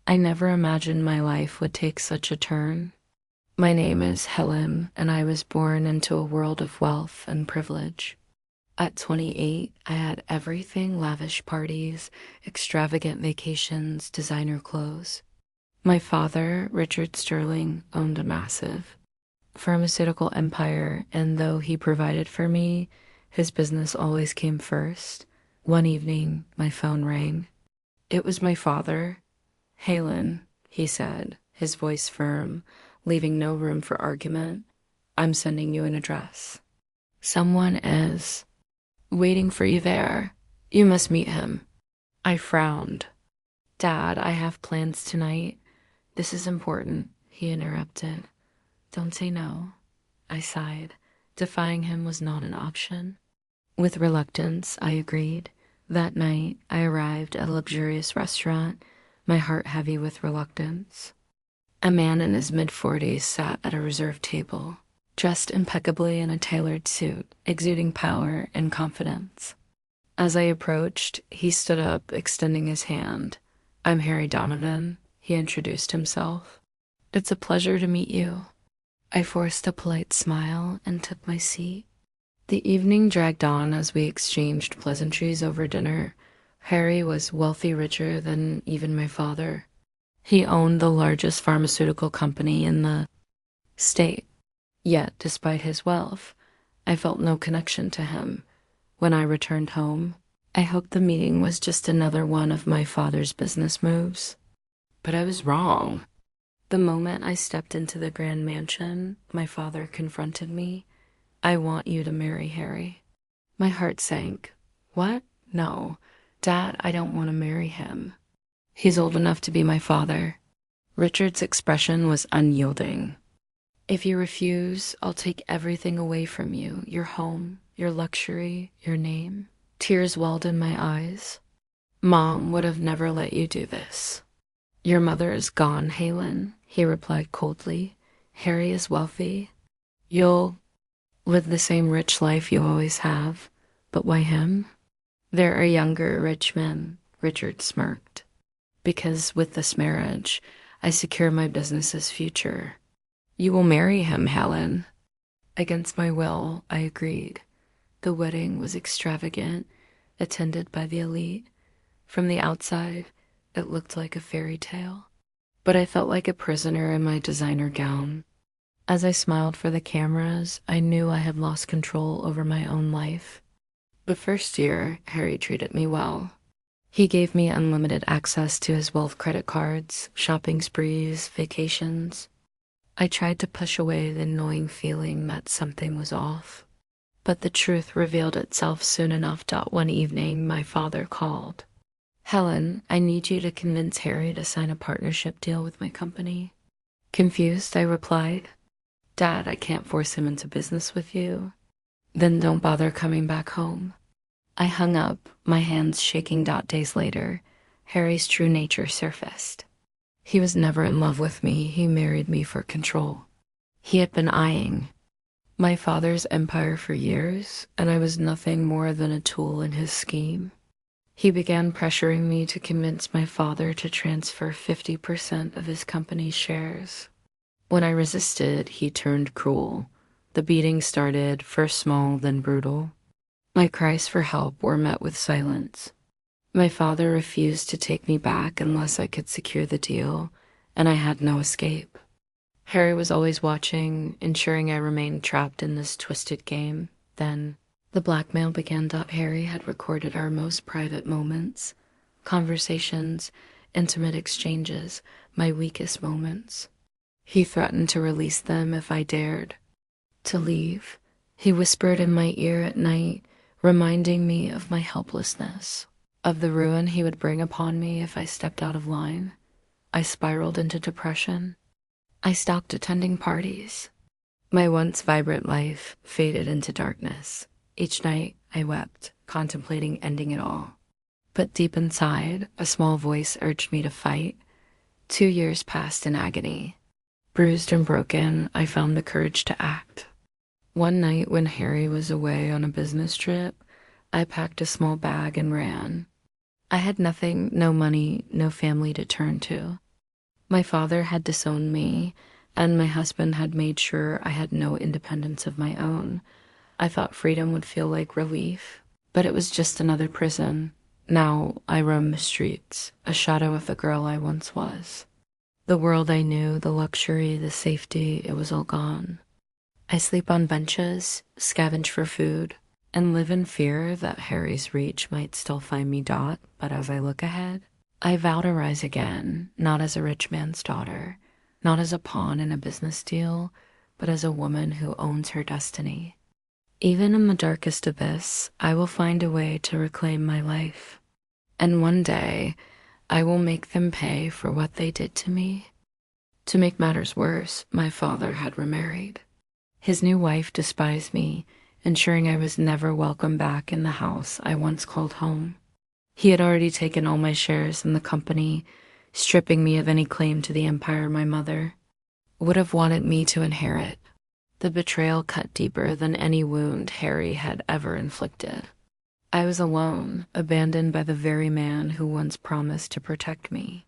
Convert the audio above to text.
I never imagined my life would take such a turn. My name is Helen, and I was born into a world of wealth and privilege. At 28, I had everything: lavish parties, extravagant vacations, designer clothes. My father, Richard Sterling, owned a massive pharmaceutical empire, and though he provided for me, his business always came first. One evening, my phone rang. It was my father. "Helen," he said, his voice firm, leaving no room for argument. "I'm sending you an address. Someone is waiting for you there. You must meet him." I frowned. "Dad, I have plans tonight." "This is important," he interrupted. "Don't say no." I sighed. Defying him was not an option. With reluctance, I agreed. That night, I arrived at a luxurious restaurant, my heart heavy with reluctance. A man in his mid-40s sat at a reserved table, dressed impeccably in a tailored suit, exuding power and confidence. As I approached, he stood up, extending his hand. "I'm Harry Donovan," he introduced himself. "It's a pleasure to meet you." I forced a polite smile and took my seat. The evening dragged on as we exchanged pleasantries over dinner. Harry was wealthy, richer than even my father. He owned the largest pharmaceutical company in the state. Yet, despite his wealth, I felt no connection to him. When I returned home, I hoped the meeting was just another one of my father's business moves. But I was wrong. The moment I stepped into the grand mansion, my father confronted me. "I want you to marry Harry." My heart sank. "What? No. Dad, I don't want to marry him. He's old enough to be my father." Richard's expression was unyielding. "If you refuse, I'll take everything away from you: your home, your luxury, your name." Tears welled in my eyes. "Mom would have never let you do this." "Your mother is gone, Helen," he replied coldly. "Harry is wealthy. You'll live the same rich life you always have. But why him?" "There are younger, rich men," Richard smirked. "Because with this marriage, I secure my business's future." "You will marry him, Helen." Against my will, I agreed. The wedding was extravagant, attended by the elite. From the outside, it looked like a fairy tale, but I felt like a prisoner in my designer gown. As I smiled for the cameras, I knew I had lost control over my own life. The first year, Harry treated me well. He gave me unlimited access to his wealth credit cards, shopping sprees, vacations. I tried to push away the annoying feeling that something was off. But the truth revealed itself soon enough. One evening, my father called. "Helen, I need you to convince Harry to sign a partnership deal with my company." Confused, I replied, "Dad, I can't force him into business with you." "Then don't bother coming back home." I hung up, my hands shaking. Days later, Harry's true nature surfaced. He was never in love with me. He married me for control. He had been eyeing my father's empire for years, and I was nothing more than a tool in his scheme. He began pressuring me to convince my father to transfer 50% of his company's shares. When I resisted, he turned cruel. The beatings started, first small, then brutal. My cries for help were met with silence. My father refused to take me back unless I could secure the deal, and I had no escape. Harry was always watching, ensuring I remained trapped in this twisted game. Then the blackmail began. Harry had recorded our most private moments, conversations, intimate exchanges, my weakest moments. He threatened to release them if I dared to leave. He whispered in my ear at night, reminding me of my helplessness, of the ruin he would bring upon me if I stepped out of line. I spiraled into depression. I stopped attending parties. My once vibrant life faded into darkness. Each night, I wept, contemplating ending it all. But deep inside, a small voice urged me to fight. 2 years passed in agony. Bruised and broken, I found the courage to act. One night when Harry was away on a business trip, I packed a small bag and ran. I had nothing, no money, no family to turn to. My father had disowned me, and my husband had made sure I had no independence of my own. I thought freedom would feel like relief, but it was just another prison. Now I roam the streets, a shadow of the girl I once was. The world I knew, the luxury, the safety, it was all gone. I sleep on benches, scavenge for food, and live in fear that Harry's reach might still find me. But as I look ahead, I vow to rise again, not as a rich man's daughter, not as a pawn in a business deal, but as a woman who owns her destiny. Even in the darkest abyss, I will find a way to reclaim my life. And one day, I will make them pay for what they did to me. To make matters worse, my father had remarried. His new wife despised me, ensuring I was never welcome back in the house I once called home. He had already taken all my shares in the company, stripping me of any claim to the empire my mother would have wanted me to inherit. The betrayal cut deeper than any wound Harry had ever inflicted. I was alone, abandoned by the very man who once promised to protect me.